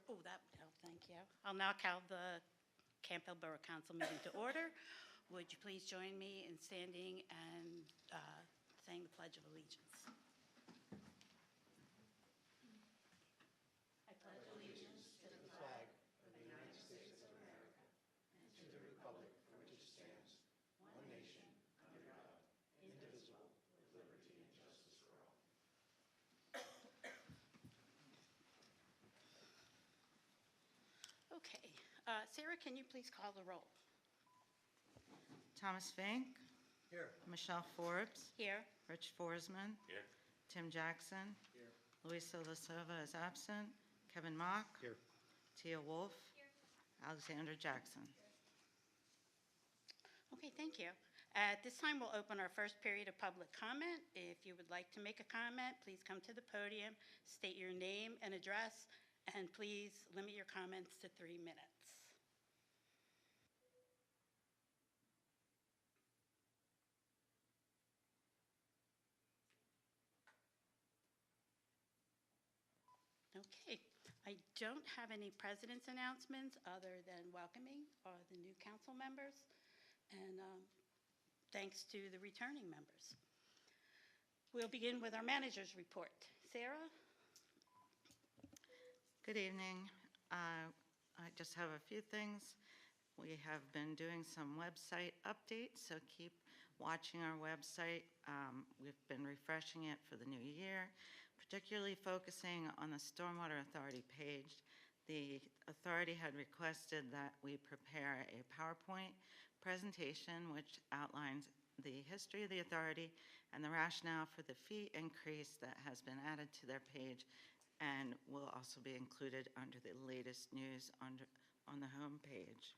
Oh, that would help, thank you. I'll now call the Campbell Borough Council meeting to order. Would you please join me in standing and saying the Pledge of Allegiance? I pledge allegiance to the flag of the United States of America and to the republic for which it stands, one nation, under God, indivisible, with liberty and justice for all. Okay. Sarah, can you please call the roll? Thomas Fink. Here. Michelle Forbes. Here. Rich Forsman. Here. Tim Jackson. Here. Luisa La Silva is absent. Kevin Mock. Here. Tia Wolf. Here. Alexander Jackson. Okay, thank you. At this time, we'll open our first period of public comment. If you would like to make a comment, please come to the podium, state your name and address, and please limit your comments to 3 minutes. Okay, I don't have any president's announcements other than welcoming the new council members and thanks to the returning members. We'll begin with our manager's report. Sarah? Good evening. I just have a few things. We have been doing some website updates, so keep watching our website. We've been refreshing it for the new year, particularly focusing on the Stormwater Authority page. The authority had requested that we prepare a PowerPoint presentation which outlines the history of the authority and the rationale for the fee increase that has been added to their page and will also be included under the latest news on the home page.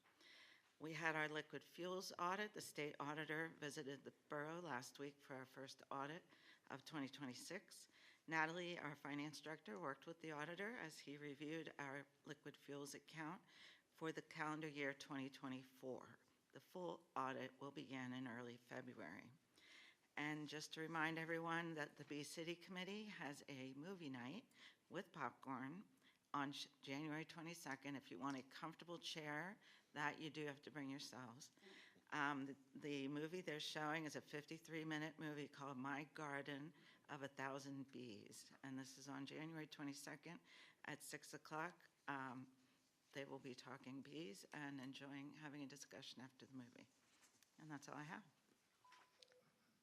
We had our liquid fuels audit. The state auditor visited the borough last week for our first audit of 2026. Natalie, our finance director, worked with the auditor as he reviewed our liquid fuels account for the calendar year 2024. The full audit will begin in early February. And just to remind everyone that the Bee City Committee has a movie night with popcorn on January 22nd. If you want a comfortable chair, that you do have to bring yourselves. The movie they're showing is a 53-minute movie called My Garden of 1,000 Bees. And this is on January 22nd at 6 o'clock. They will be talking bees and having a discussion after the movie. And that's all I have.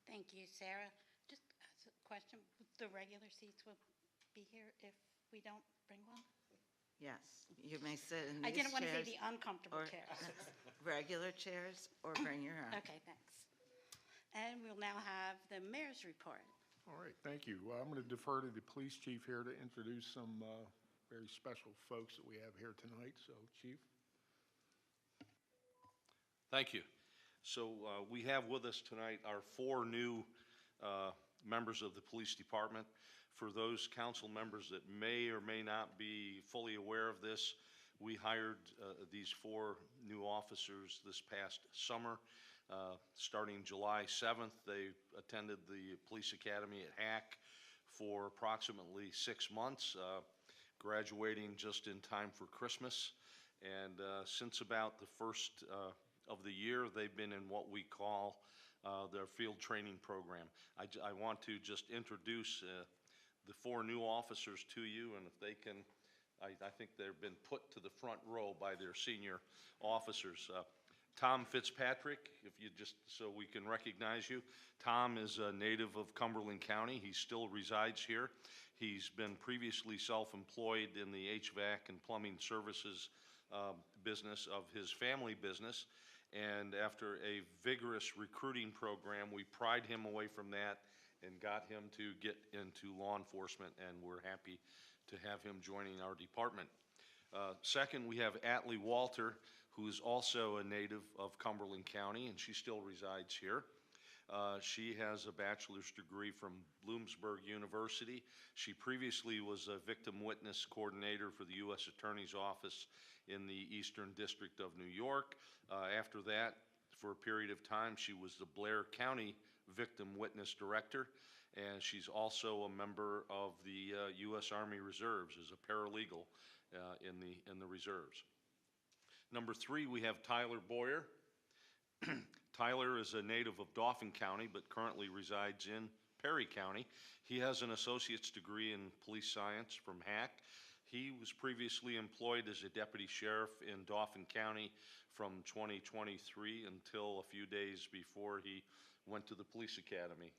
Thank you, Sarah. Just as a question, the regular seats will be here if we don't bring one? Yes, you may sit in these I didn't want to say chairs the uncomfortable or chairs. regular chairs or bring your own. Okay, thanks. And we'll now have the mayor's report. All right, thank you. I'm going to defer to the police chief here to introduce some very special folks that we have here tonight. So, Chief. Thank you. So we have with us tonight our 4 new members of the police department. For those council members that may or may not be fully aware of this, we hired these 4 new officers this past summer. Starting July 7th, they attended the police academy at Hack for approximately 6 months, graduating just in time for Christmas. And since about the first of the year, they've been in what we call their field training program. I want to just introduce the 4 new officers to you, and if they can, I think they've been put to the front row by their senior officers. Tom Fitzpatrick, if you just, so we can recognize you. Tom is a native of Cumberland County. He still resides here. He's been previously self-employed in the HVAC and plumbing services business of his family business. And after a vigorous recruiting program, we pried him away from that and got him to get into law enforcement, and we're happy to have him joining our department. Second, we have Atlee Walter, who is also a native of Cumberland County, and she still resides here. She has a bachelor's degree from Bloomsburg University. She previously was a victim witness coordinator for the U.S. Attorney's Office in the Eastern District of New York. After that, for a period of time, she was the Blair County Victim Witness Director, and she's also a member of the U.S. Army Reserves as a paralegal. in the reserves. Number 3, we have Tyler Boyer. Tyler is a native of Dauphin County, but currently resides in Perry County. He has an associate's degree in police science from HAC. He was previously employed as a deputy sheriff in Dauphin County from 2023 until a few days before he went to the police academy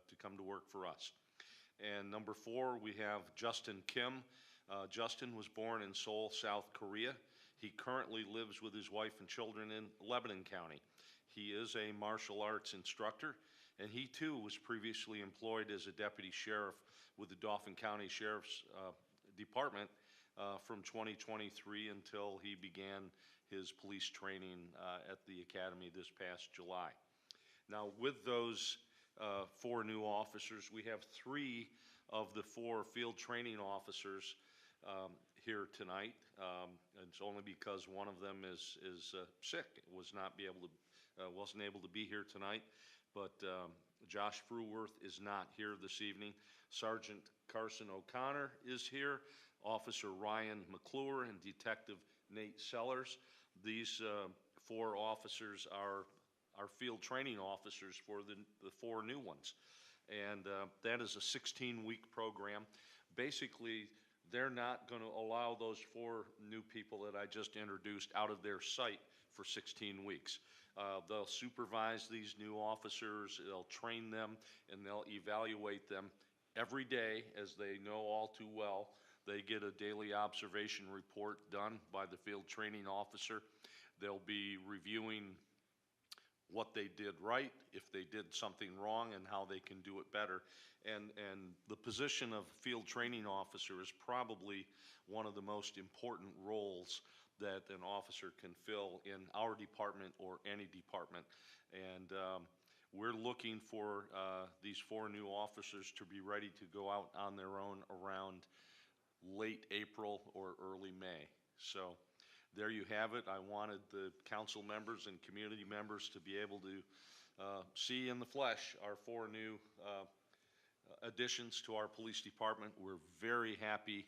to come to work for us. And number 4, we have Justin Kim. Justin was born in Seoul, South Korea. He currently lives with his wife and children in Lebanon County. He is a martial arts instructor, and he too was previously employed as a deputy sheriff with the Dauphin County Sheriff's Department from 2023 until he began his police training at the academy this past July. Now, with those 4 new officers, we have 3 of the 4 field training officers here tonight. And it's only because one of them is sick, wasn't able to be here tonight. But Josh Fruworth is not here this evening. Sergeant Carson O'Connor is here. Officer Ryan McClure and Detective Nate Sellers. These 4 officers are our field training officers for the 4 new ones. And that is a 16-week program. Basically, they're not going to allow those 4 new people that I just introduced out of their sight for 16 weeks. They'll supervise these new officers, they'll train them, and they'll evaluate them every day, as they know all too well. They get a daily observation report done by the field training officer. They'll be reviewing what they did right, if they did something wrong, and how they can do it better. And the position of field training officer is probably one of the most important roles that an officer can fill in our department or any department. And we're looking for these 4 new officers to be ready to go out on their own around late April or early May. So there you have it. I wanted the council members and community members to be able to see in the flesh our 4 new additions to our police department. We're very happy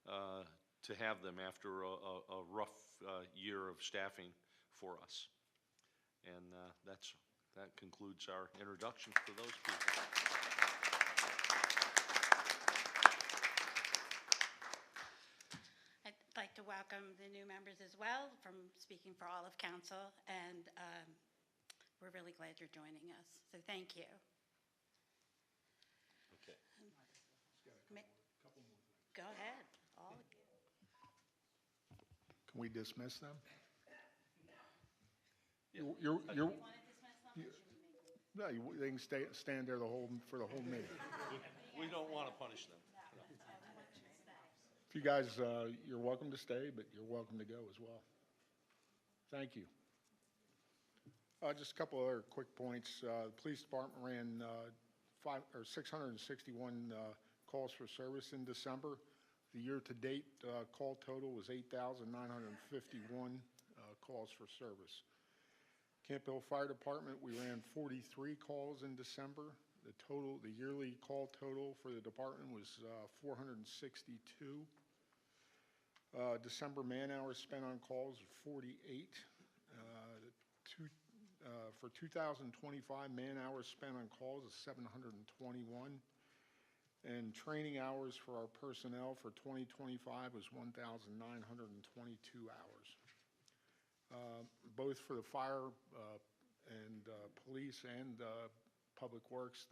to have them after a rough year of staffing for us. And that concludes our introduction for those people. I'd like to welcome the new members as well, from speaking for all of council, and we're really glad you're joining us, so thank you. Okay. Go ahead, all of you. Can we dismiss them? Yeah. You're, You want to dismiss them, or should we make no, they can stand there for the whole meeting. We don't want to punish them. If you guys, you're welcome to stay, but you're welcome to go as well. Thank you. Just a couple other quick points. The police department ran 661 calls for service in December. The year-to-date call total was 8,951 calls for service. Camp Hill Fire Department, we ran 43 calls in December. The yearly call total for the department was 462. December man hours spent on calls were 48. For 2025, man hours spent on calls is 721. And training hours for our personnel for 2025 was 1,922 hours. Both for the fire and police and public works,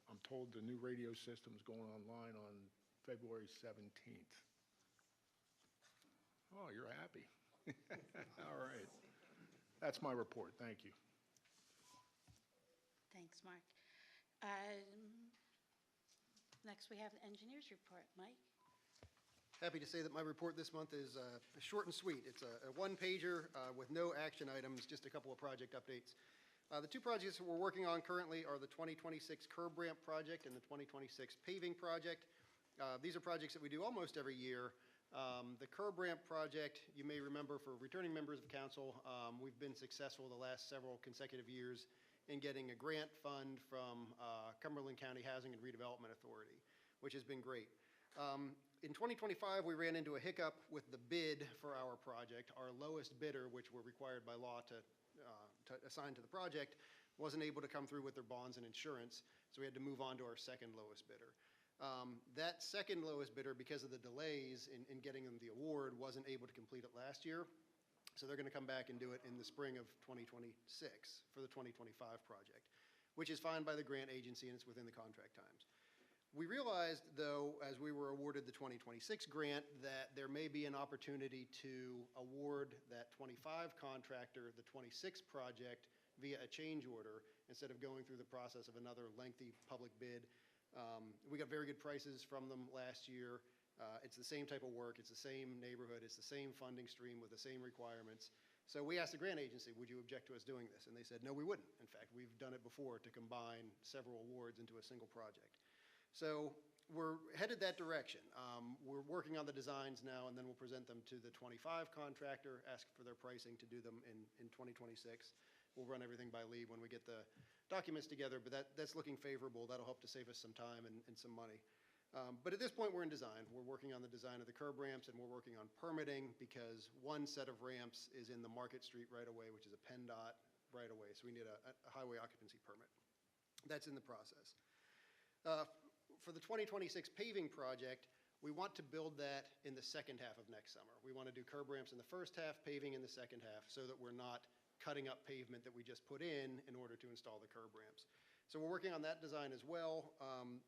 I'm told the new radio system is going online on February 17th. Oh, you're happy. All right. That's my report. Thank you. Thanks, Mark. Next, we have the engineer's report. Mike? Happy to say that my report this month is short and sweet. It's a one-pager with no action items, just a couple of project updates. The 2 projects that we're working on currently are the 2026 curb ramp project and the 2026 paving project. These are projects that we do almost every year. The curb ramp project, you may remember, for returning members of council, we've been successful the last several consecutive years in getting a grant fund from Cumberland County Housing and Redevelopment Authority, which has been great. In 2025, we ran into a hiccup with the bid for our project. Our lowest bidder, which we're required by law to assign to the project, wasn't able to come through with their bonds and insurance, so we had to move on to our second lowest bidder. That second lowest bidder, because of the delays in getting them the award, wasn't able to complete it last year. So they're going to come back and do it in the spring of 2026 for the 2025 project, which is fine by the grant agency and it's within the contract times. We realized, though, as we were awarded the 2026 grant, that there may be an opportunity to award that 25 contractor the 26 project via a change order instead of going through the process of another lengthy public bid. We got very good prices from them last year. It's the same type of work, it's the same neighborhood, it's the same funding stream with the same requirements. So we asked the grant agency, would you object to us doing this? And they said, no, we wouldn't. In fact, we've done it before to combine several awards into a single project. So we're headed that direction. We're working on the designs now, and then we'll present them to the 25 contractor, ask for their pricing to do them in 2026. We'll run everything by lead when we get the documents together, but that's looking favorable. That'll help to save us some time and some money. But at this point, we're in design. We're working on the design of the curb ramps, and we're working on permitting because one set of ramps is in the Market Street right-of-way, which is a PennDOT right-of-way, so we need a highway occupancy permit. That's in the process. For the 2026 paving project, we want to build that in the second half of next summer. We want to do curb ramps in the first half, paving in the second half, so that we're not cutting up pavement that we just put in order to install the curb ramps. So we're working on that design as well.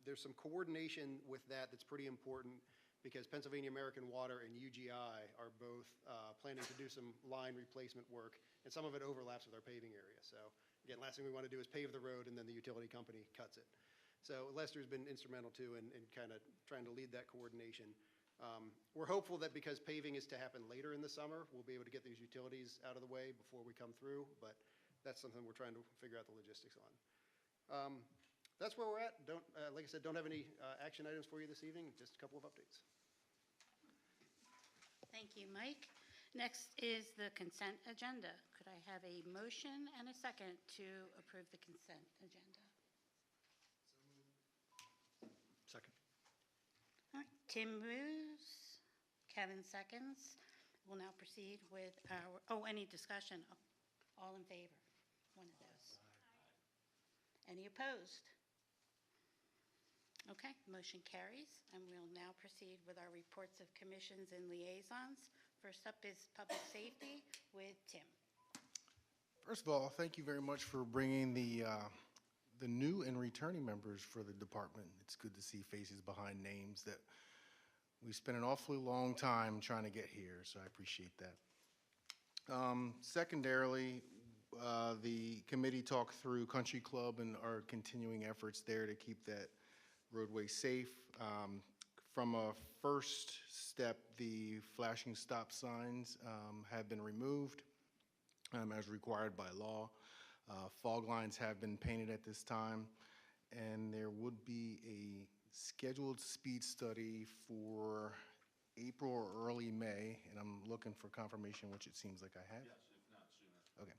There's some coordination with that's pretty important because Pennsylvania American Water and UGI are both planning to do some line replacement work, and some of it overlaps with our paving area. So again, last thing we want to do is pave the road and then the utility company cuts it. So Lester's been instrumental too in kind of trying to lead that coordination. We're hopeful that because paving is to happen later in the summer, we'll be able to get these utilities out of the way before we come through, but that's something we're trying to figure out the logistics on. That's where we're at. Like I said, don't have any action items for you this evening, just a couple of updates. Thank you, Mike. Next is the consent agenda. Could I have a motion and a second to approve the consent agenda? Second. All right, Tim moves, Kevin seconds. We'll now proceed with any discussion? All in favor? One of those. Any opposed? Okay, motion carries, and we'll now proceed with our reports of commissions and liaisons. First up is public safety with Tim. First of all, thank you very much for bringing the new and returning members for the department. It's good to see faces behind names that we spent an awfully long time trying to get here, so I appreciate that. Secondarily, the committee talked through Country Club and our continuing efforts there to keep that roadway safe. From a first step, the flashing stop signs have been removed as required by law. Fog lines have been painted at this time, and there would be a scheduled speed study for April or early May, and I'm looking for confirmation, which it seems like I have. Yes, if not sooner. Okay.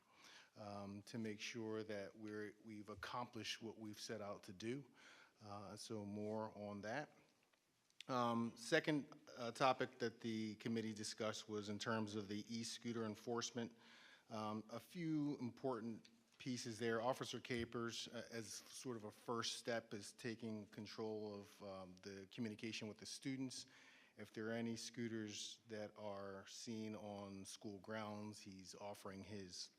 To make sure that we've accomplished what we've set out to do. So more on that. Second topic that the committee discussed was in terms of the e-scooter enforcement. A few important pieces there. Officer Capers, as sort of a first step, is taking control of the communication with the students. If there are any scooters that are seen on school grounds, he's offering his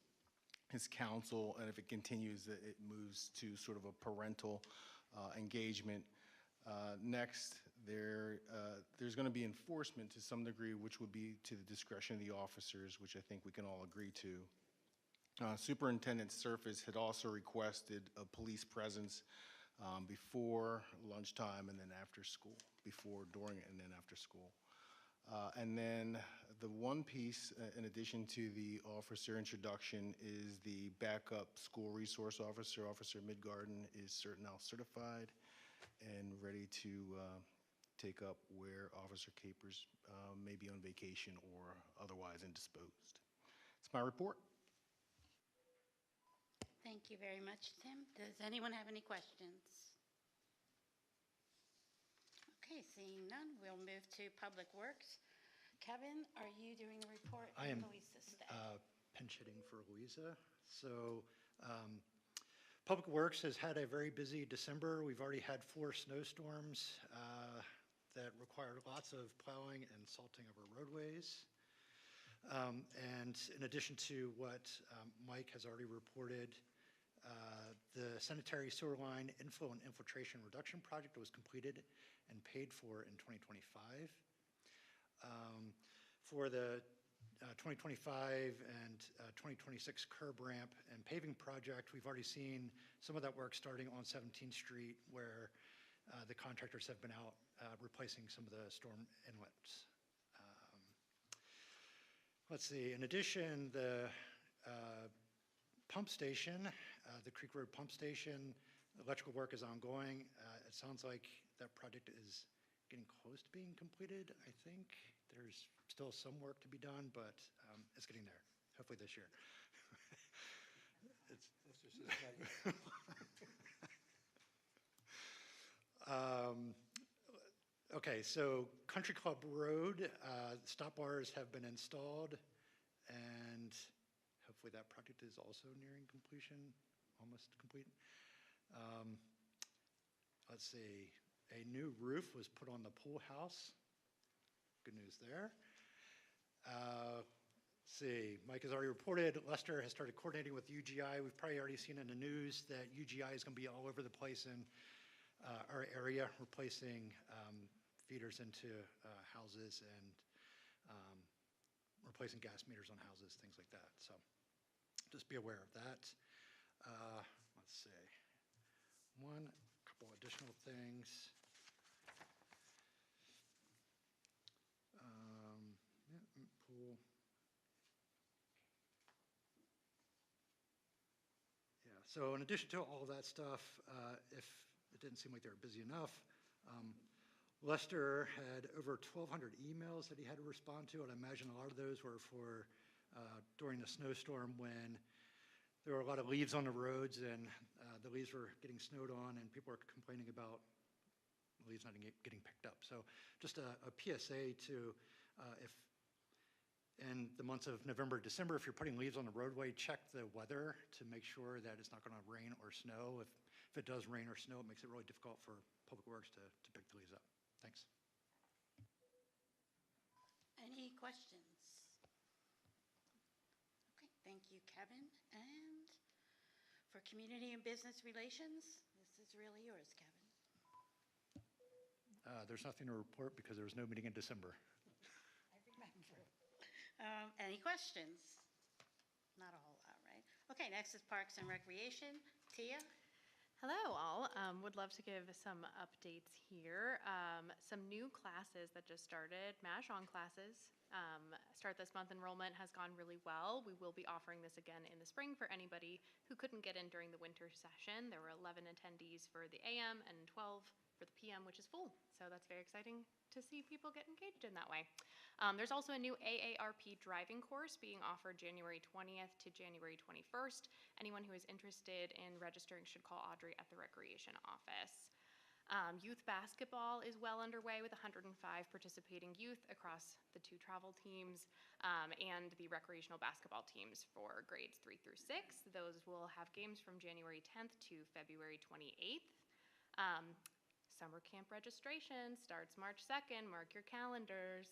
counsel, and if it continues, it moves to sort of a parental engagement. Next, there's going to be enforcement to some degree, which would be to the discretion of the officers, which I think we can all agree to. Superintendent Surface had also requested a police presence before lunchtime and then after school, before, during, and then after school. And then the one piece, in addition to the officer introduction, is the backup school resource officer. Officer Midgarden is now certified and ready to take up where Officer Capers may be on vacation or otherwise indisposed. It's my report. Thank you very much, Tim. Does anyone have any questions? Okay, Okay, seeing none, we'll move to Public Works. Kevin, are you doing the report? I am Louisa's stay. pinch hitting for Louisa. So Public Works has had a very busy December. We've already had 4 snowstorms that required lots of plowing and salting of our roadways. And in addition to what Mike has already reported, the sanitary sewer line inflow and infiltration reduction project was completed and paid for in 2025. For the 2025 and 2026 curb ramp and paving project, we've already seen some of that work starting on 17th Street where the contractors have been out replacing some of the storm inlets. Let's see, in addition, the pump station, the Creek Road Pump Station, electrical work is ongoing. It sounds like that project is getting close to being completed, I think. There's still some work to be done, but it's getting there, hopefully this year. Okay, so Country Club Road, stop bars have been installed, and hopefully that project is also nearing completion, almost complete. Let's see, a new roof was put on the pool house. Good news there. Let's see, Mike has already reported Lester has started coordinating with UGI. We've probably already seen in the news that UGI is going to be all over the place in our area, replacing feeders into houses and replacing gas meters on houses, things like that. So just be aware of that. Let's see, couple additional things. Pool. Yeah, so in addition to all that stuff, if it didn't seem like they were busy enough, Lester had over 1,200 emails that he had to respond to, and I imagine a lot of those were for during the snowstorm when there were a lot of leaves on the roads and the leaves were getting snowed on and people were complaining about the leaves not getting picked up. So just a PSA to if in the months of November, December, if you're putting leaves on the roadway, check the weather to make sure that it's not going to rain or snow. If it does rain or snow, it makes it really difficult for Public Works to pick the leaves up. Thanks. Any questions? Okay, thank you, Kevin. And for Community and Business Relations, this is really yours, Kevin. There's nothing to report because there was no meeting in December. I remember. Any questions? Not a whole lot, right? Okay, next is Parks and Recreation. Tia? Hello, all. Would love to give some updates here. Some new classes that just started, MASH-on classes. Start this month. Enrollment has gone really well. We will be offering this again in the spring for anybody who couldn't get in during the winter session. There were 11 attendees for the AM and 12 for the PM, which is full. So that's very exciting to see people get engaged in that way. There's also a new AARP driving course being offered January 20th to January 21st. Anyone who is interested in registering should call Audrey at the Recreation office. Youth basketball is well underway with 105 participating youth across the 2 travel teams and the recreational basketball teams for grades 3 through 6. Those will have games from January 10th to February 28th. Summer camp registration starts March 2nd. Mark your calendars.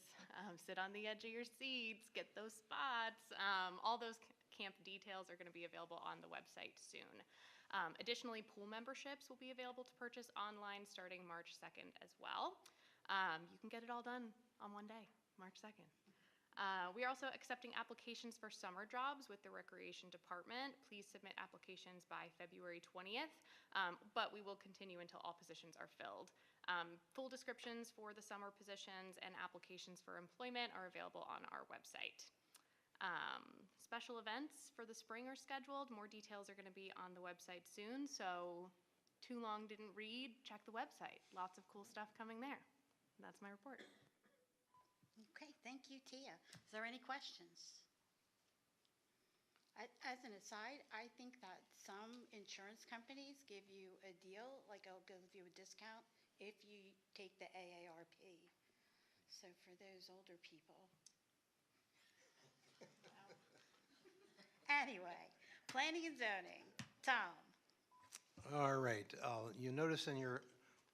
Sit on the edge of your seats. Get those spots. All those camp details are going to be available on the website soon. Additionally, pool memberships will be available to purchase online starting March 2nd as well. You can get it all done on one day, March 2nd. We are also accepting applications for summer jobs with the Recreation Department. Please submit applications by February 20th, but we will continue until all positions are filled. Full descriptions for the summer positions and applications for employment are available on our website. Special events for the spring are scheduled. More details are going to be on the website soon, so too long didn't read, check the website. Lots of cool stuff coming there. That's my report. Okay, thank you, Tia. Is there any questions? As an aside, I think that some insurance companies give you a deal, like it'll give you a discount if you take the AARP. So for those older people. Anyway, planning and zoning. Tom? All right, you notice in your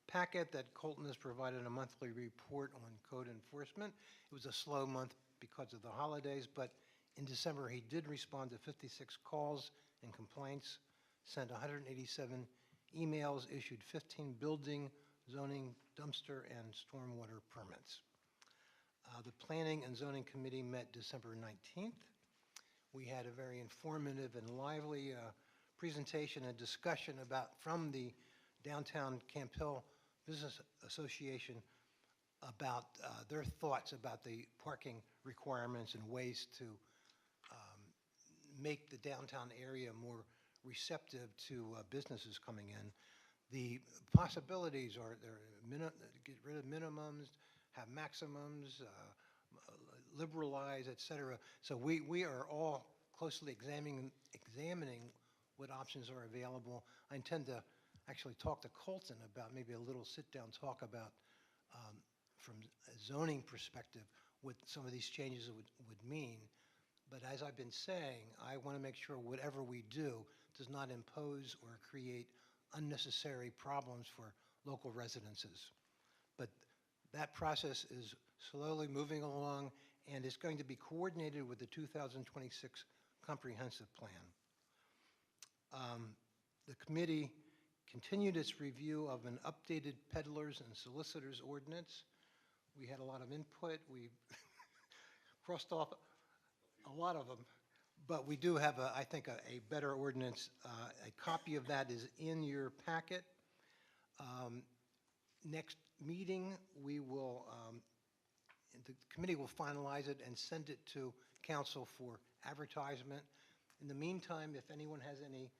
packet that Colton has provided a monthly report on code enforcement. It was a slow month because of the holidays, but in December, he did respond to 56 calls and complaints, sent 187 emails, issued 15 building, zoning, dumpster, and stormwater permits. The Planning and Zoning Committee met December 19th. We had a very informative and lively presentation and discussion from the Downtown Camp Hill Business Association about their thoughts about the parking requirements and ways to make the downtown area more receptive to businesses coming in. The possibilities are get rid of minimums, have maximums, liberalize, et cetera. So we are all closely examining what options are available. I intend to actually talk to Colton about maybe a little sit-down talk about, from a zoning perspective, what some of these changes would mean. But as I've been saying, I want to make sure whatever we do does not impose or create unnecessary problems for local residences. But that process is slowly moving along, and it's going to be coordinated with the 2026 comprehensive plan. The committee continued its review of an updated peddlers and solicitors ordinance. We had a lot of input. We crossed off a lot of them, but we do have, I think, a better ordinance. A copy of that is in your packet. Next meeting, we will, the committee will finalize it and send it to council for advertisement. In the meantime, if anyone has any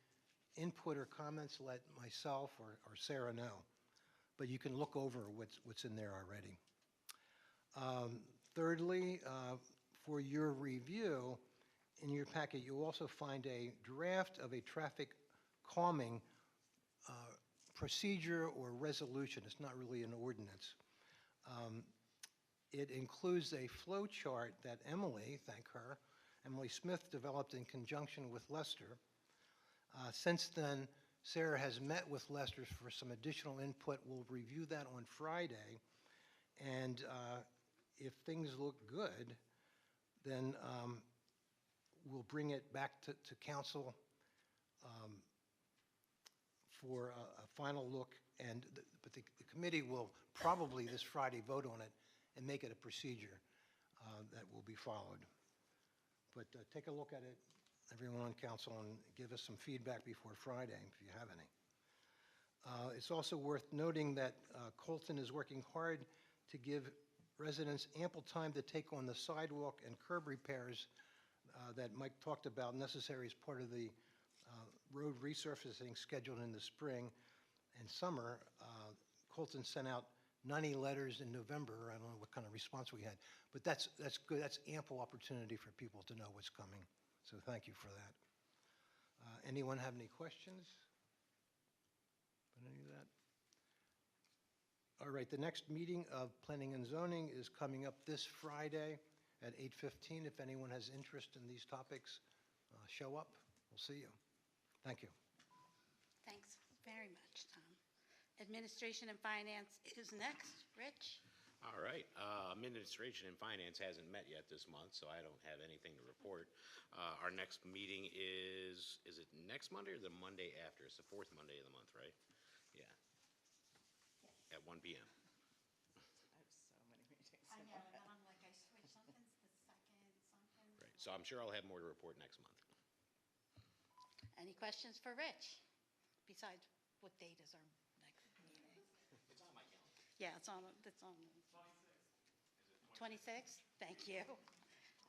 input or comments, let myself or Sarah know. But you can look over what's in there already. Thirdly, for your review, in your packet, you'll also find a draft of a traffic calming procedure or resolution. It's not really an ordinance. It includes a flow chart that Emily, thank her, Emily Smith developed in conjunction with Lester. Since then, Sarah has met with Lester for some additional input. We'll review that on Friday. And if things look good, then we'll bring it back to council for a final look. But the committee will probably this Friday vote on it and make it a procedure that will be followed. But take a look at it, everyone on council, and give us some feedback before Friday if you have any. It's also worth noting that Colton is working hard to give residents ample time to take on the sidewalk and curb repairs that Mike talked about, necessary as part of the road resurfacing scheduled in the spring and summer. Colton sent out 90 letters in November. I don't know what kind of response we had, but that's good. That's ample opportunity for people to know what's coming. So thank you for that. Anyone have any questions on any of that? All right, the next meeting of Planning and Zoning is coming up this Friday at 8:15. If anyone has interest in these topics, show up. We'll see you. Thank you. Thanks very much, Tom. Administration and Finance is next. Rich? All right, Administration and Finance hasn't met yet this month, so I don't have anything to report. Our next meeting is it next Monday or the Monday after? It's the fourth Monday of the month, right? Yeah. At 1 p.m. I know, and then I'm like, I switched something's the second, something. Right, so I'm sure I'll have more to report next month. Any questions for Rich? Besides, what date is our next meeting? It's on my calendar. Yeah, it's on. 26th? Thank you.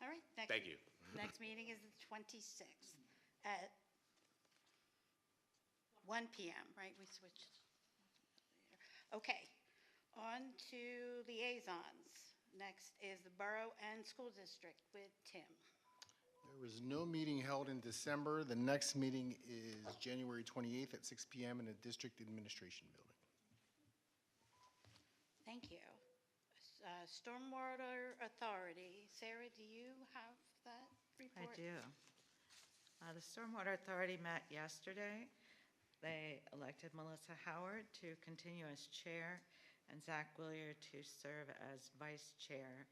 All right. Thank you. Next meeting is the 26th at 1 p.m., right? We switched. Okay. On to liaisons. Next is the Borough and School District with Tim. There was no meeting held in December. The next meeting is January 28th at 6 p.m. in the District Administration Building. Thank you. Stormwater Authority, Sarah, do you have that I report? do. The Stormwater Authority met yesterday. They elected Melissa Howard to continue as chair and Zach Willier to serve as vice chair.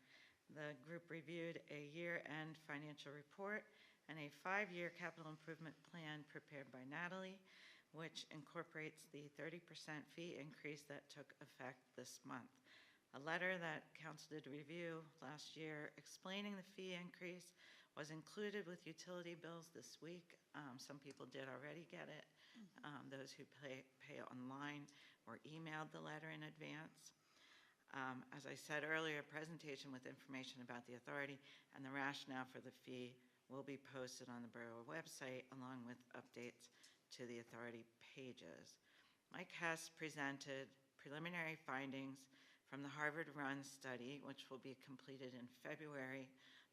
The group reviewed a year-end financial report and a 5-year capital improvement plan prepared by Natalie, which incorporates the 30% fee increase that took effect this month. A letter that council did review last year explaining the fee increase was included with utility bills this week. Some people did already get it. Those who pay online were emailed the letter in advance. As I said earlier, a presentation with information about the authority and the rationale for the fee will be posted on the borough website along with updates to the authority pages. Mike Hess presented preliminary findings from the Harvard Run study, which will be completed in February.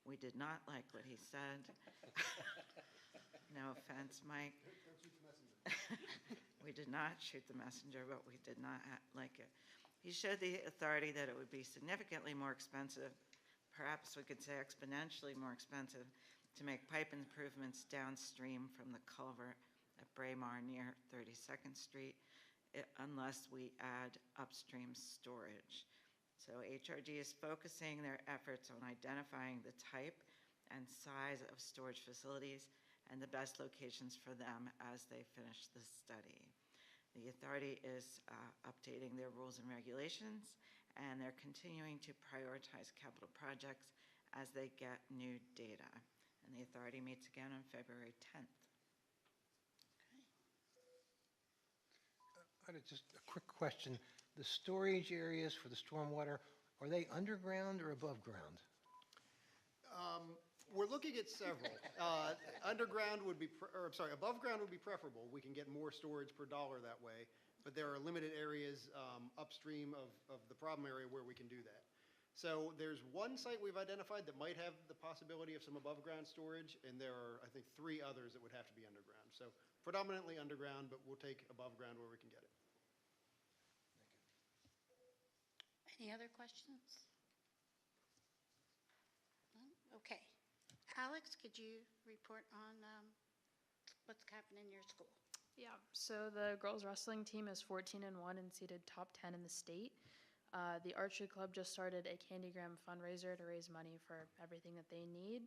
We did not like what he said. No offense, Mike. We did not shoot the messenger, but we did not like it. He showed the authority that it would be significantly more expensive, perhaps we could say exponentially more expensive, to make pipe improvements downstream from the culvert at Braemar near 32nd Street, unless we add upstream storage. So HRG is focusing their efforts on identifying the type and size of storage facilities and the best locations for them as they finish the study. The authority is updating their rules and regulations, and they're continuing to prioritize capital projects as they get new data. And the authority meets again on February 10th. Just a quick question. The storage areas for the stormwater, are they underground or above ground? We're looking at several. Underground would be, above ground would be preferable. We can get more storage per dollar that way, but there are limited areas upstream of the problem area where we can do that. So there's one site we've identified that might have the possibility of some above-ground storage, and there are, I think, 3 others that would have to be underground. So predominantly underground, but we'll take above ground where we can get it. Any other questions? None? Okay. Alex, could you report on what's happening in your school? Yeah, so the girls wrestling team is 14-1 and seated top 10 in the state. The archery club just started a Candygram fundraiser to raise money for everything that they need.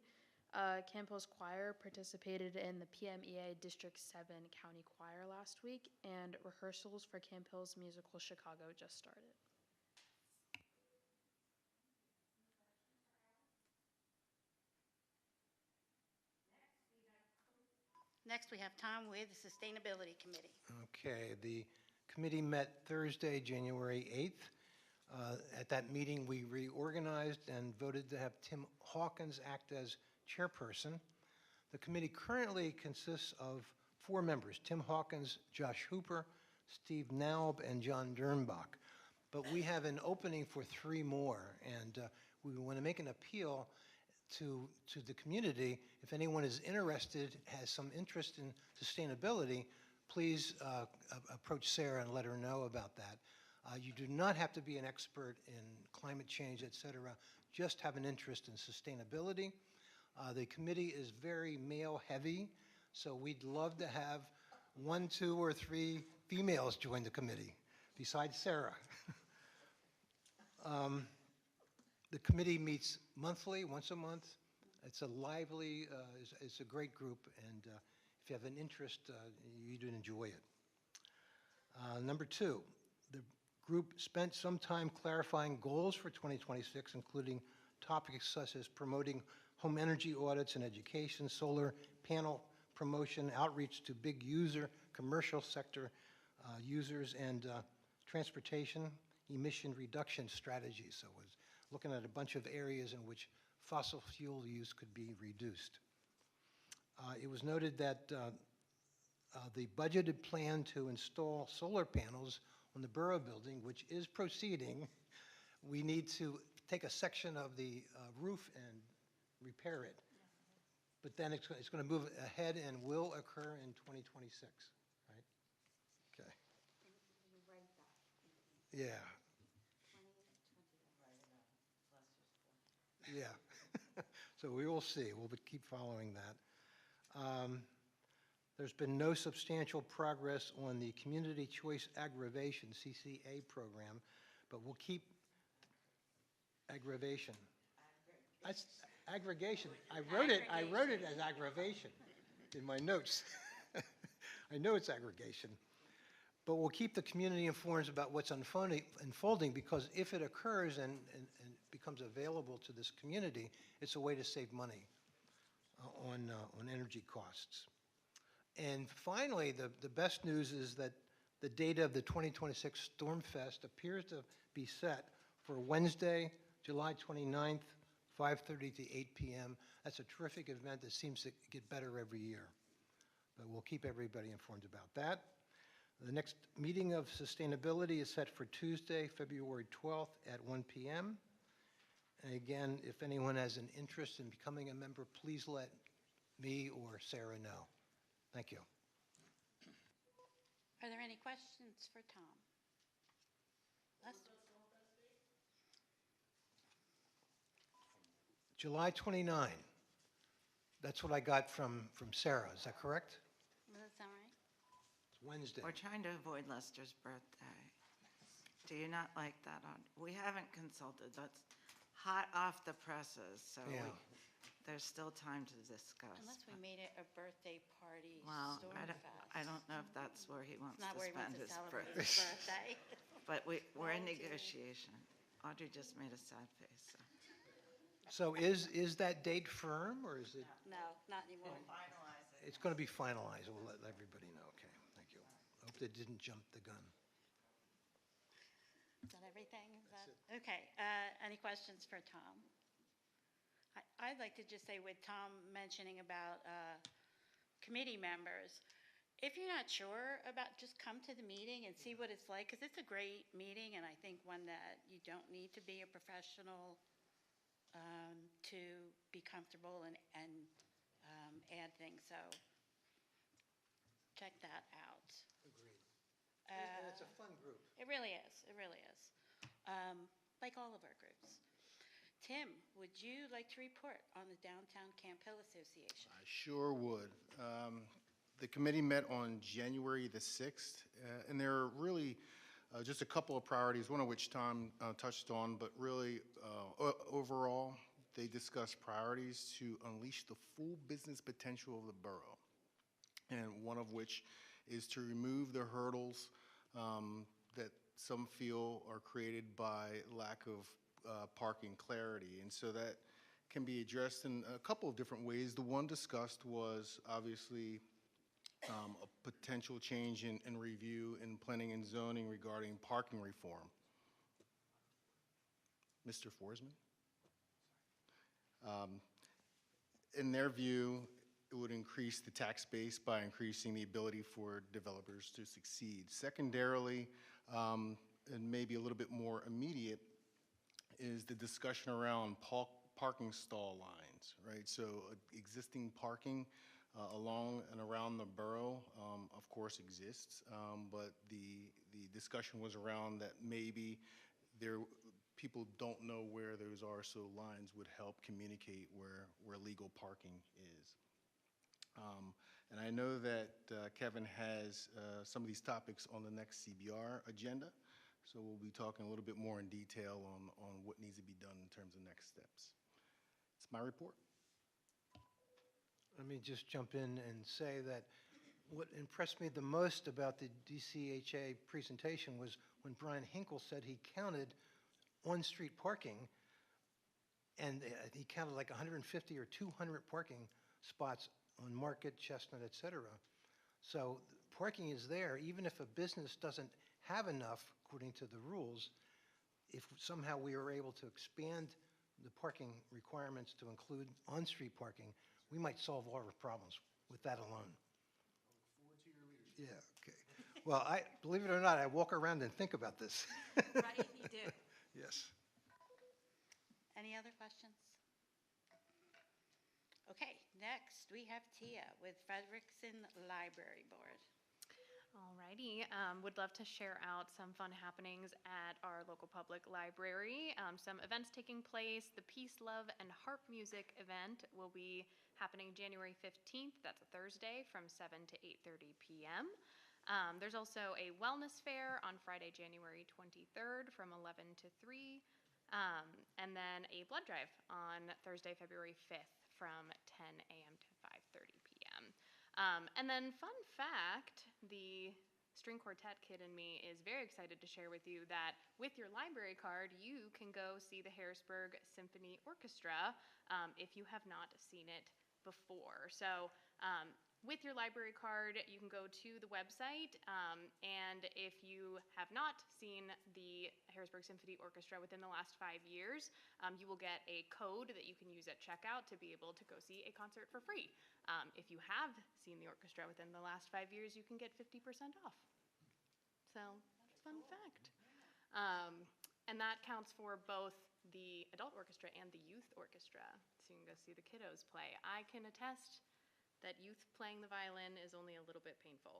Camp Hill's choir participated in the PMEA District 7 County Choir last week, and rehearsals for Camp Hill's musical Chicago just started. Next, we have Tom with the Sustainability Committee. Okay, the committee met Thursday, January 8th. At that meeting, we reorganized and voted to have Tim Hawkins act as chairperson. The committee currently consists of 4 members, Tim Hawkins, Josh Hooper, Steve Naub, and John Dernbach. But we have an opening for 3 more, and we want to make an appeal to the community. If anyone is interested, has some interest in sustainability, please approach Sarah and let her know about that. You do not have to be an expert in climate change, et cetera, just have an interest in sustainability. The committee is very male-heavy, so we'd love to have 1, 2, or 3 females join the committee, besides Sarah. The committee meets monthly, once a month. It's a lively, it's a great group, and if you have an interest, you'd enjoy it. Number 2, the group spent some time clarifying goals for 2026, including topics such as promoting home energy audits and education, solar panel promotion, outreach to big user, commercial sector users, and transportation emission reduction strategies. So it was looking at a bunch of areas in which fossil fuel use could be reduced. It was noted that the budgeted plan to install solar panels on the borough building, which is proceeding, we need to take a section of the roof and repair it. But then it's going to move ahead and will occur in 2026, right? Okay. Yeah. Yeah. So we will see. We'll keep following that. There's been no substantial progress on the Community Choice Aggravation, CCA program, but we'll keep aggravation. Aggregation. I wrote it as aggravation in my notes. I know it's aggregation. But we'll keep the community informed about what's unfolding, because if it occurs and becomes available to this community, it's a way to save money on energy costs. And finally, the best news is that the date of the 2026 Stormfest appears to be set for Wednesday, July 29th, 5:30 to 8 p.m. That's a terrific event that seems to get better every year. But we'll keep everybody informed about that. The next meeting of sustainability is set for Tuesday, February 12th at 1 p.m. And again, if anyone has an interest in becoming a member, please let me or Sarah know. Thank you. Are there any questions for Tom? Lester? July 29. That's what I got from Sarah. Is that correct? That's all right. It's Wednesday. We're trying to avoid Lester's birthday. Do you not like that? We haven't consulted. That's hot off the presses, so Yeah. there's still time to discuss. Unless we made it a birthday party Well, Stormfest. I don't know if that's where he wants It's not to where he spend wants to his celebrate birthday. his birthday. But we're in Thank you. negotiation. Audrey just made a sad face, so. So is that date firm, or is it? No, not anymore. Finalize it. It's going to be finalized. We'll let everybody know. Okay, thank you. I hope they didn't jump the gun. Is that everything? Okay, any questions for Tom? I'd like to just say, with Tom mentioning about committee members, if you're not sure about, just come to the meeting and see what it's like, because it's a great meeting, and I think one that you don't need to be a professional to be comfortable and add things, so check that out. Agreed. And it's a fun group. It really is, it really is, like all of our groups. Tim, would you like to report on the Downtown Camp Hill Association? I sure would. The committee met on January the 6th, and there are really just a couple of priorities, one of which Tom touched on, but really overall, they discussed priorities to unleash the full business potential of the borough, and one of which is to remove the hurdles that some feel are created by lack of parking clarity. And so that can be addressed in a couple of different ways. The one discussed was obviously a potential change in review in planning and zoning regarding parking reform. Mr. Forsman? In their view, it would increase the tax base by increasing the ability for developers to succeed. Secondarily, and maybe a little bit more immediate, is the discussion around parking stall lines, right? So existing parking along and around the borough, of course, exists, but the discussion was around that maybe people don't know where those are, so lines would help communicate where legal parking is. And I know that Kevin has some of these topics on the next CBR agenda, so we'll be talking a little bit more in detail on what needs to be done in terms of next steps. It's my report. Let me just jump in and say that what impressed me the most about the DCHA presentation was when Brian Hinkle said he counted on-street parking, and he counted like 150 or 200 parking spots on Market, Chestnut, et cetera. So parking is there, even if a business doesn't have enough, according to the rules. If somehow we are able to expand the parking requirements to include on-street parking, we might solve all our problems with that alone. I look forward to your leadership. Yeah, okay. Well, believe it or not, I walk around and think about this. Right, you do. Yes. Any other questions? Okay, next we have Tia with Frederickson Library Board. Alrighty, would love to share out some fun happenings at our local public library. Some events taking place. The Peace, Love, and Harp Music event will be happening January 15th. That's a Thursday from 7 to 8:30 p.m. There's also a wellness fair on Friday, January 23rd from 11 to 3. And then a blood drive on Thursday, February 5th from 10 a.m. to 5:30 p.m. And then fun fact, the string quartet kid in me is very excited to share with you that with your library card, you can go see the Harrisburg Symphony Orchestra if you have not seen it before. So with your library card, you can go to the website, and if you have not seen the Harrisburg Symphony Orchestra within the last 5 years, you will get a code that you can use at checkout to be able to go see a concert for free. If you have seen the orchestra within the last 5 years, you can get 50% off. So that's a fun fact. And that counts for both the adult orchestra and the youth orchestra, so you can go see the kiddos play. I can attest that youth playing the violin is only a little bit painful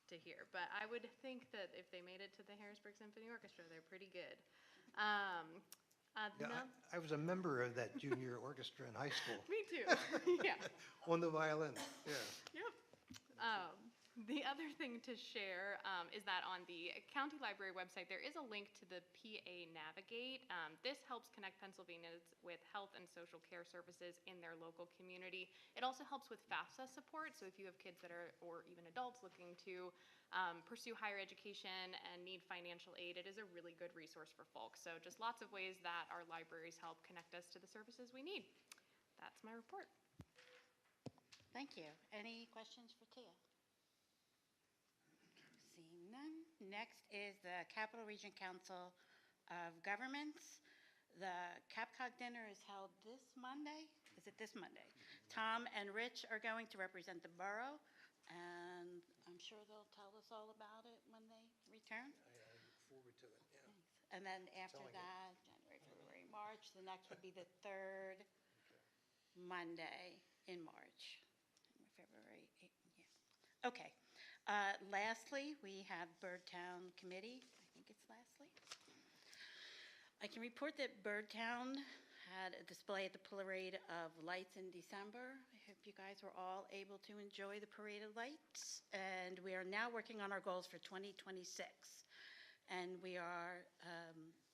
to hear, but I would think that if they made it to the Harrisburg Symphony Orchestra, they're pretty good. Yeah, I was a member of that junior orchestra in high school, Me too. Yeah. on the violin, yeah. Yep. The other thing to share is that on the county library website, there is a link to the PA Navigate. This helps connect Pennsylvanians with health and social care services in their local community. It also helps with FAFSA support, so if you have kids that are, or even adults looking to pursue higher education and need financial aid, it is a really good resource for folks. So just lots of ways that our libraries help connect us to the services we need. That's my report. Thank you. Any questions for Tia? Seeing none. Next is the Capital Region Council of Governments. The CapCog dinner is held this Monday. Is it this Monday? Tom and Rich are going to represent the borough, and I'm sure they'll tell us all about it when they return. I look forward to it, yeah. And then after Telling it. that, January, February, March, the next would be the third Monday in March. February 8th, yeah. Okay. Lastly, we have Birdtown Committee. I think it's lastly. I can report that Birdtown had a display at the Parade of Lights in December. I hope you guys were all able to enjoy the Parade of Lights. And we are now working on our goals for 2026. And we are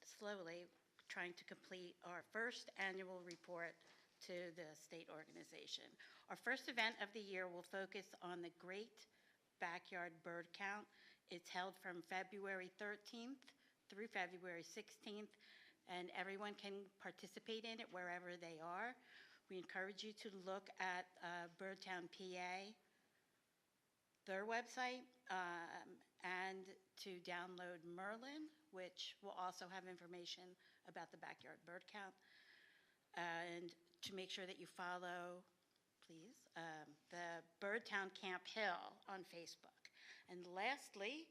slowly trying to complete our first annual report to the state organization. Our first event of the year will focus on the Great Backyard Bird Count. It's held from February 13th through February 16th, and everyone can participate in it wherever they are. We encourage you to look at Birdtown PA, their website, and to download Merlin, which will also have information about the backyard bird count. And to make sure that you follow, please, the Birdtown Camp Hill on Facebook. And lastly,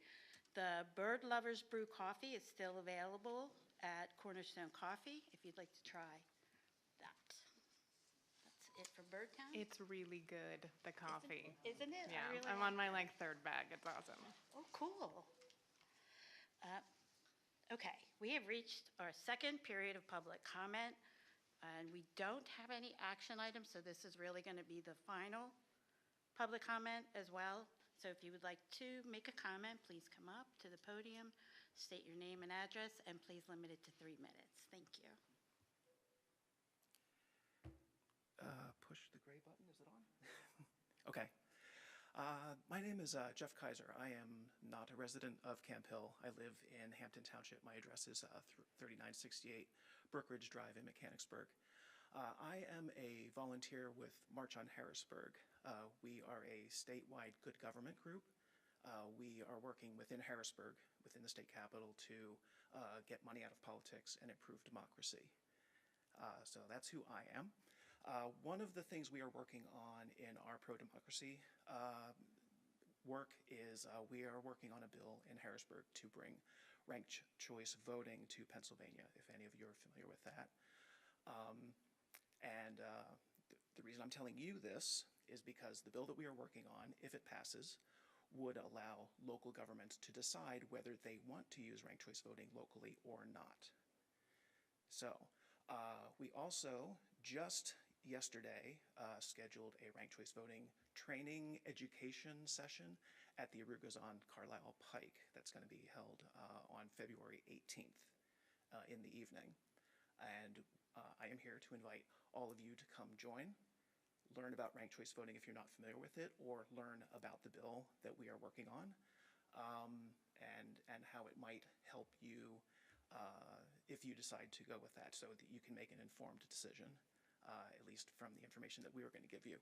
the Bird Lovers Brew Coffee is still available at Cornerstone Coffee if you'd like to try that. That's it for Birdtown. It's really good, the coffee. Isn't it? Yeah, I really I'm on my third bag. It's awesome. Oh, cool. Okay, we have reached our second period of public comment, and we don't have any action items, so this is really going to be the final public comment as well. So if you would like to make a comment, please come up to the podium, state your name and address, and please limit it to 3 minutes. Thank you. Push the gray button, is it on? Okay. My name is Jeff Kaiser. I am not a resident of Camp Hill. I live in Hampton Township. My address is 3968 Brookridge Drive in Mechanicsburg. I am a volunteer with March on Harrisburg. We are a statewide good government group. We are working within Harrisburg, within the state capital, to get money out of politics and improve democracy. So that's who I am. One of the things we are working on in our pro-democracy work is we are working on a bill in Harrisburg to bring ranked choice voting to Pennsylvania, if any of you are familiar with that. The reason I'm telling you this is because the bill that we are working on, if it passes, would allow local governments to decide whether they want to use ranked choice voting locally or not. So we also just yesterday scheduled a ranked choice voting training education session at the Arugas on Carlisle Pike. That's going to be held on February 18th in the evening. And I am here to invite all of you to come join, learn about ranked choice voting if you're not familiar with it, or learn about the bill that we are working on, and how it might help you if you decide to go with that, so that you can make an informed decision, at least from the information that we were going to give you.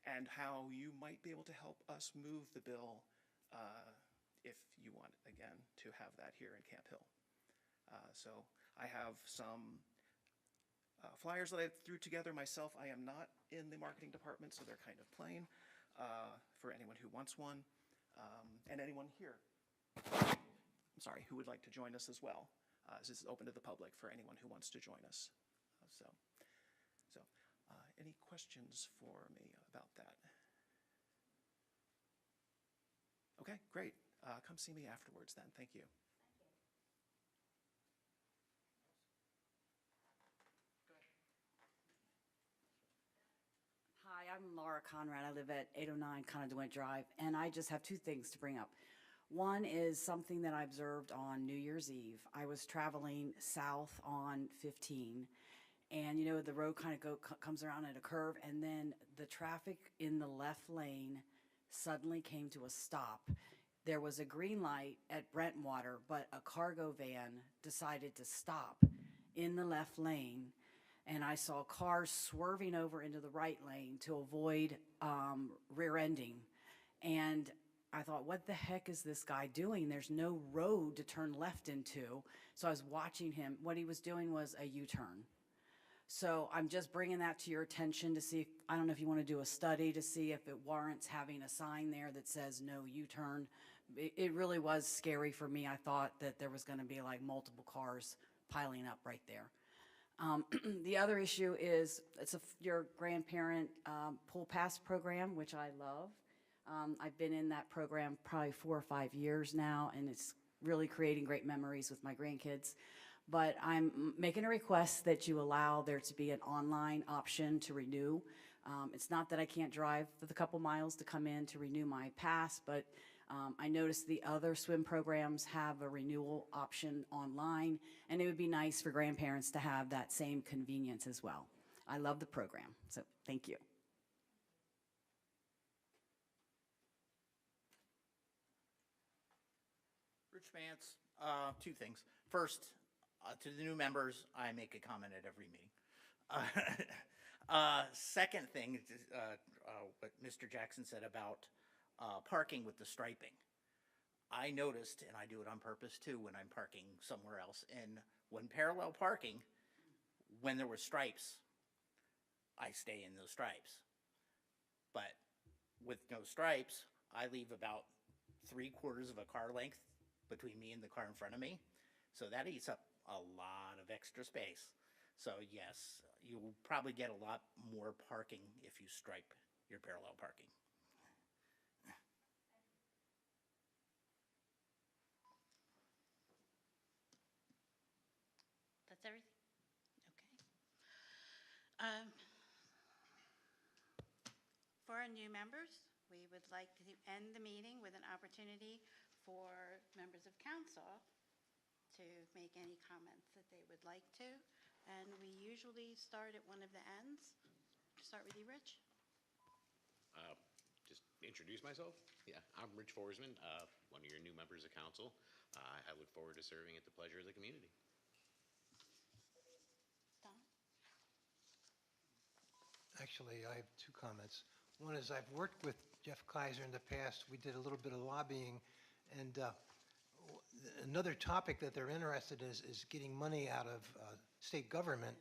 And how you might be able to help us move the bill if you want, again, to have that here in Camp Hill. So I have some flyers that I threw together myself. I am not in the marketing department, so they're kind of plain for anyone who wants one, and anyone here, I'm sorry, who would like to join us as well. This is open to the public for anyone who wants to join us. Any questions for me about that? Okay, great. Come see me afterwards then. Thank you. Hi, I'm Laura Conrad. I live at 809 Conduit Drive, and I just have two things to bring up. One is something that I observed on New Year's Eve. I was traveling south on 15, and you know the road kind of comes around at a curve, and then the traffic in the left lane suddenly came to a stop. There was a green light at Brentwater, but a cargo van decided to stop in the left lane, and I saw cars swerving over into the right lane to avoid rear-ending. And I thought, what the heck is this guy doing? There's no road to turn left into. So I was watching him. What he was doing was a U-turn. So I'm just bringing that to your attention to see, if, I don't know if you want to do a study to see if it warrants having a sign there that says no U-turn. It really was scary for me. I thought that there was going to be like multiple cars piling up right there. The other issue is your grandparent pool pass program, which I love. I've been in that program probably 4 or 5 years now, and it's really creating great memories with my grandkids. But I'm making a request that you allow there to be an online option to renew. It's not that I can't drive for the couple miles to come in to renew my pass, but I noticed the other swim programs have a renewal option online, and it would be nice for grandparents to have that same convenience as well. I love the program, so thank you. Rich Vance, two things. First, to the new members, I make a comment at every meeting. Second thing, what Mr. Jackson said about parking with the striping. I noticed, and I do it on purpose too, when I'm parking somewhere else, and when parallel parking, when there were stripes, I stay in those stripes. But with no stripes, I leave about 3/4 of a car length between me and the car in front of me. So that eats up a lot of extra space. So yes, you will probably get a lot more parking if you stripe your parallel parking. That's everything? Okay. For our new members, we would like to end the meeting with an opportunity for members of council to make any comments that they would like to. And we usually start at one of the ends. Start with you, Rich. Just introduce myself. Yeah, I'm Rich Forsman, one of your new members of council. I look forward to serving at the pleasure of the community. Don? Actually, I have two comments. One is I've worked with Jeff Kaiser in the past. We did a little bit of lobbying, and another topic that they're interested in is getting money out of state government.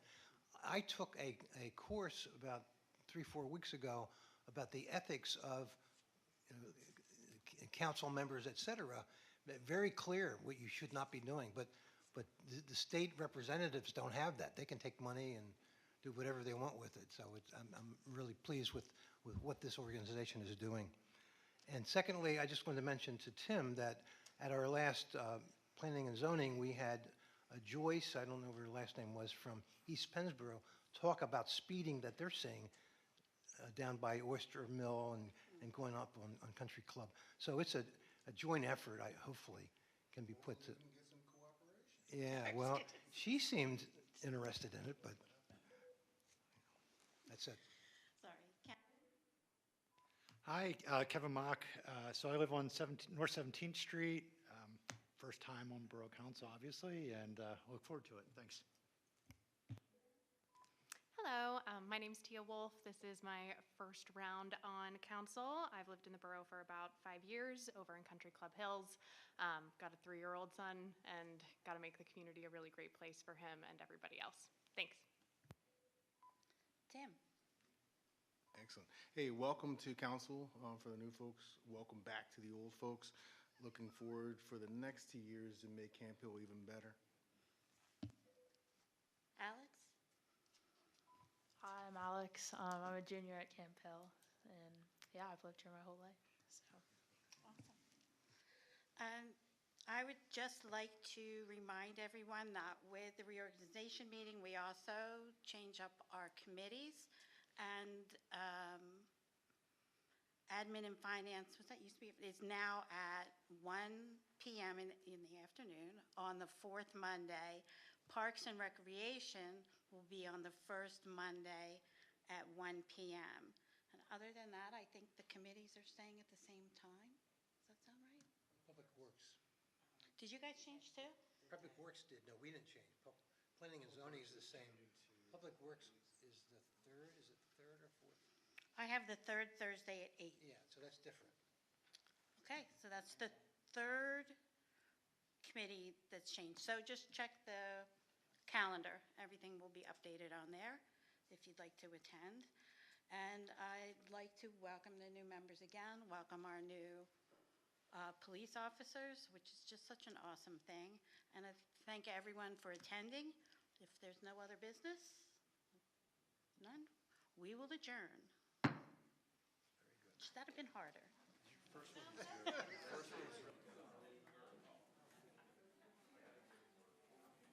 I took a course about 3-4 weeks ago about the ethics of council members, et cetera. Very clear what you should not be doing, but the state representatives don't have that. They can take money and do whatever they want with it. So I'm really pleased with what this organization is doing. And secondly, I just wanted to mention to Tim that at our last planning and zoning, we had Joyce, I don't know what her last name was, from East Pennsboro, talk about speeding that they're seeing down by Oyster Mill and going up on Country Club. So it's a joint effort, hopefully, can be put to. Yeah, well, she seemed interested in it, but that's it. Sorry. Hi, Kevin Mock. So I live on North 17th Street. First time on Borough Council, obviously, and look forward to it. Thanks. Hello, my name's Tia Wolf. This is my first round on council. I've lived in the borough for about 5 years over in Country Club Hills. Got a 3-year-old son and got to make the community a really great place for him and everybody else. Thanks. Tim? Excellent. Hey, welcome to council for the new folks. Welcome back to the old folks. Looking forward for the next 2 years to make Camp Hill even better. Alex? Hi, I'm Alex. I'm a junior at Camp Hill, and yeah, I've lived here my whole life. So. Awesome. I would just like to remind everyone that with the reorganization meeting, we also change up our committees, and admin and finance, was that used to be, is now at 1 p.m. in the afternoon on the fourth Monday. Parks and Recreation will be on the first Monday at 1 p.m. And other than that, I think the committees are staying at the same time. Does that sound right? Public Works. Did you guys change too? Public Works did. No, we didn't change. Planning and zoning is the same. Public Works is the third, is it third or fourth? I have the third Thursday at 8. Yeah, so that's different. Okay, so that's the third committee that's changed. So just check the calendar. Everything will be updated on there if you'd like to attend. And I'd like to welcome the new members again, welcome our new police officers, which is just such an awesome thing. And I thank everyone for attending. If there's no other business, none, we will adjourn. Should that have been harder? First one was good. First one was really